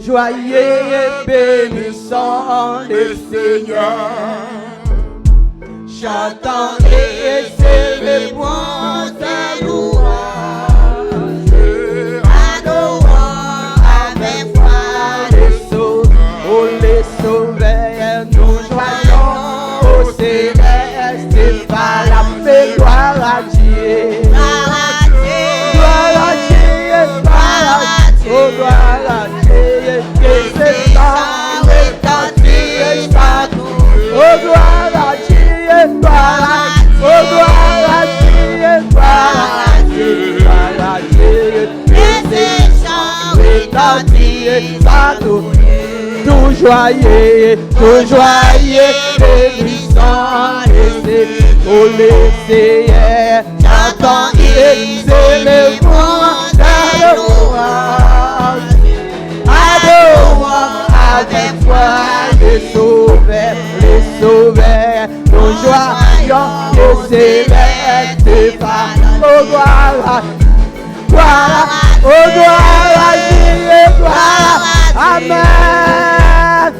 joyeux et bénissant le Seigneur. Chantons et célébrons ta louange. Adorons avec foi les sauveurs, nous joignons au céleste et par la paix, gloire à Dieu. Gloire à Dieu, oh gloire à Dieu, que c'est ça, retentit partout. Oh gloire à Dieu, oh gloire à Dieu, gloire à Dieu, que c'est ça, retentit partout. Tout joyeux, bénissant, pour le Seigneur, chantons et célébrons ta louange. Adorons avec foi les sauveurs, nous joignons le céleste par oh gloire, oh gloire à Dieu, gloire, amen.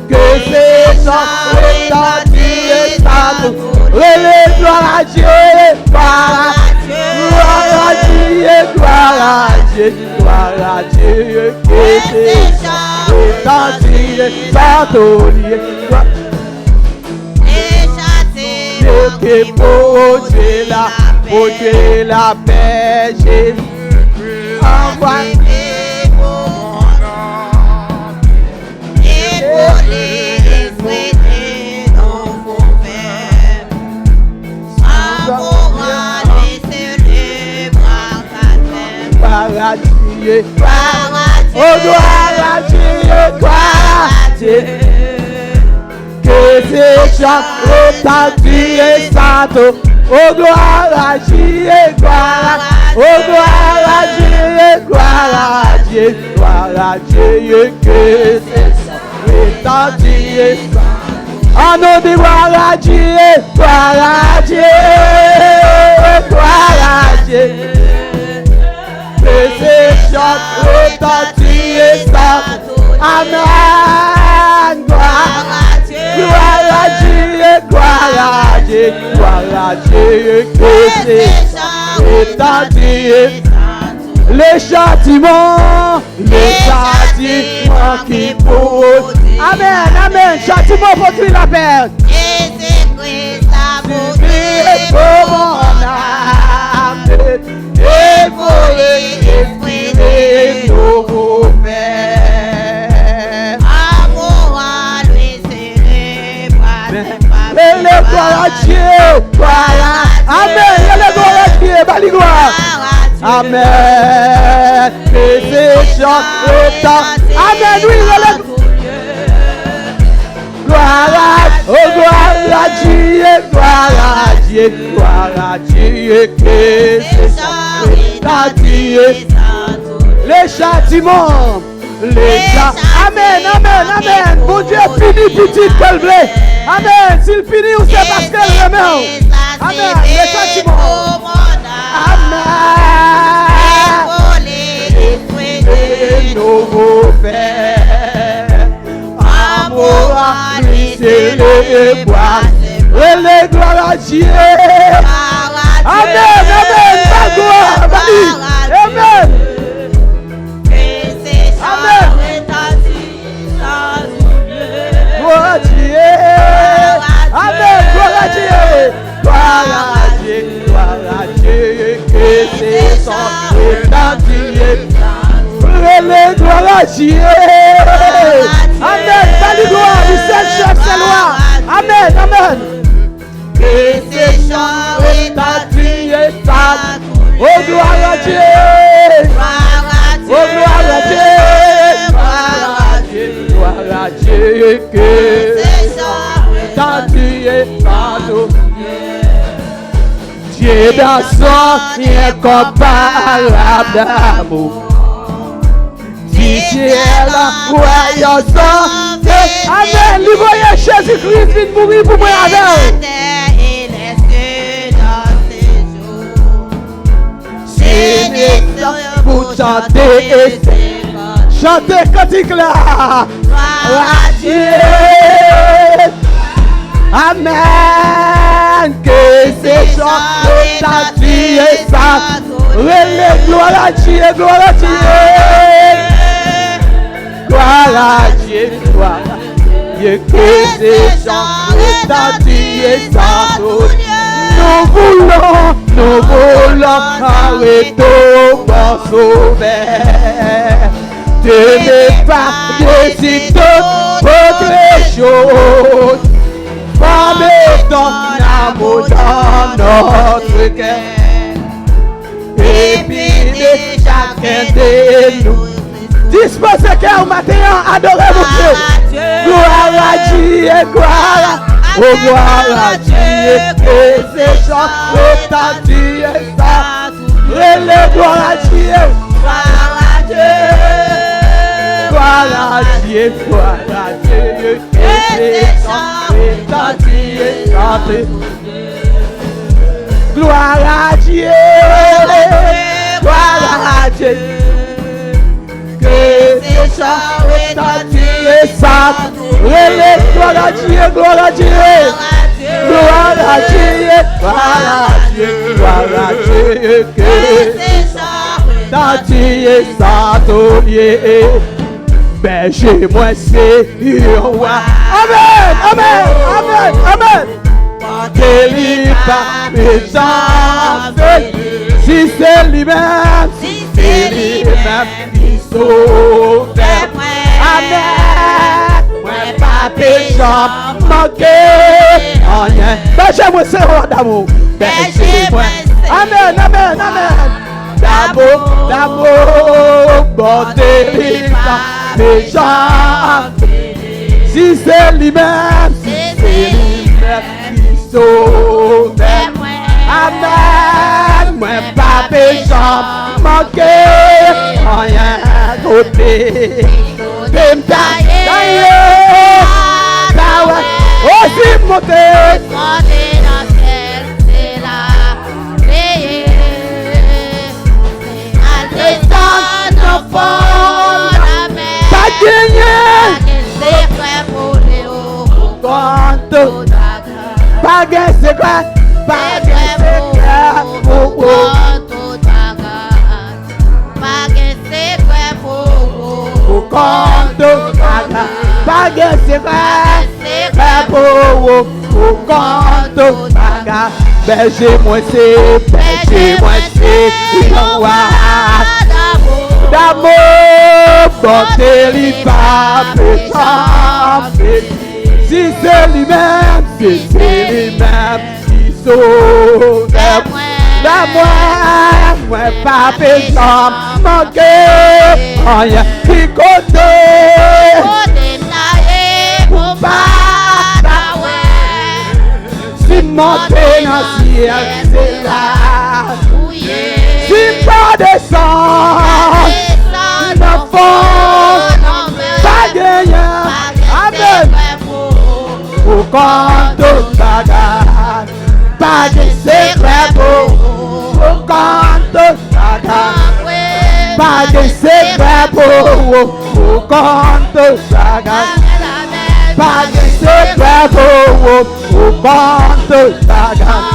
Que ces gens retentis partout. Gloire à Dieu, gloire à Dieu, gloire à Dieu, gloire à Dieu. Que ces gens retentis partout. Que pour Dieu la paix, Jésus envoie. Gloire à Dieu, oh gloire à Dieu, gloire à Dieu. Que ces chants retentissent et santo, oh gloire à Dieu, gloire, oh gloire à Dieu, gloire à Dieu, gloire à Dieu. Que ces chants retentissent et santo, en nom de gloire à Dieu, gloire à Dieu, gloire à Dieu. Que ces chants retentissent et santo, amen, gloire à Dieu, gloire à Dieu, gloire à Dieu, gloire à Dieu. Que ces chants retentissent et santo, les châtiments qui pour amen, amen, châtiment pour tuer la paix. Jésus-Christ a pour mon âme. Et pour exprimer nos pères. Amour à lui célébrer. Et le gloire à Dieu, gloire à amen, et le gloire à Dieu, bali gloire. Amen. Que ces chants retentissent. Amen, oui, le gloire à Dieu, gloire à Dieu, gloire à Dieu, que ces chants retentissent. Les châtiments, amen, amen, amen. Bon Dieu finit petit qu'elle blé. Amen, s'il finit ou c'est parce qu'elle remet. Amen, les châtiments. Amen. Et nos pères, amour à lui célébrer. Et les gloires à Dieu. Amen, amen, pas gloire, amen. Gloire à Dieu, amen, gloire à Dieu, gloire à Dieu, gloire à Dieu, que ces sons retentissent. Les gloire à Dieu, amen, salut gloire, du Saint-Chef, c'est loi, amen, amen. Que ces chants retentissent, oh gloire à Dieu, oh gloire à Dieu, gloire à Dieu, que ces chants retentissent partout. Dieu dans son incomparable d'amour. Du ciel, voyons ça. Amen. Lui voyez Jésus-Christ vient mourir pour moi avec. C'est pour chanter et Chantez cantique là. Gloire à Dieu. Amen. Que ces chants retentissent et ça. Relève, gloire à Dieu, gloire à Dieu. Gloire à Dieu, gloire à Dieu. Que ces chants retentissent et ça. Nous voulons arrêter ton bon sauveur. De ne pas décider autre chose. Pas mettre ton amour dans notre cœur. Et puis de chacun de nous. Disposez cœur matin, adorez mon Dieu. Gloire à Dieu, gloire. Oh gloire à Dieu, et ces chants retentissent ça. Relève, gloire à Dieu. Gloire à Dieu. Gloire à Dieu, gloire à Dieu, et ces chants retentissent ça. Gloire à Dieu, gloire à Dieu. Que ces chants retentissent ça. Relève, gloire à Dieu, gloire à Dieu. Gloire à Dieu, gloire à Dieu, gloire à Dieu. Que ces chants retentissent ça. Berger-moi, c'est roi. Amen, amen, amen, amen. Délivre mes gens. Si c'est lui-même, si c'est lui-même qui sauve. Amen. Moi, pas péchant, manqué. Rien. Berger-moi, c'est roi d'amour. Berger-moi. Amen, amen, amen. D'amour, d'amour, bon délivre mes gens. Si c'est lui-même, si c'est lui-même qui sauve. Amen. Moi, pas péchant, manqué. Rien côté. Aussi monter. Monter dans le ciel, c'est la veillée. À descendre dans fond la mer. Pas gagné. C'est vrai pour les hauts. Pas gagné, c'est quoi? Pas gagné, c'est quoi? Pas gagné, c'est quoi? Pour compte baga. Berger-moi, c'est roi d'amour. Bon délivre péchant. Si c'est lui-même, si c'est lui-même qui sauve. Moi, pas péchant, manqué. Rien qui côté. Si monter dans le ciel, c'est là. Si pas descendre, dans fond, pas gagné. Amen. Pour compte bagarre, pas de secret pour compte bagarre, pas de secret pour compte bagarre. Pas de secret pour compte bagarre.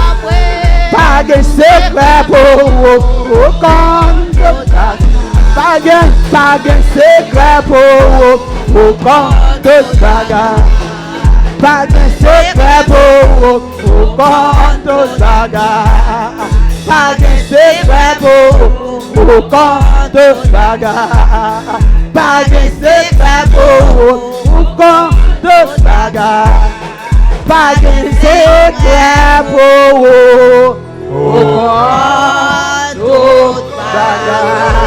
Pas de secret pour compte bagarre. Pas de secret pour compte bagarre. Pas de secret pour compte bagarre. Pas de secret pour compte bagarre. Pas de secret pour compte bagarre. Pas de secret pour compte bagarre.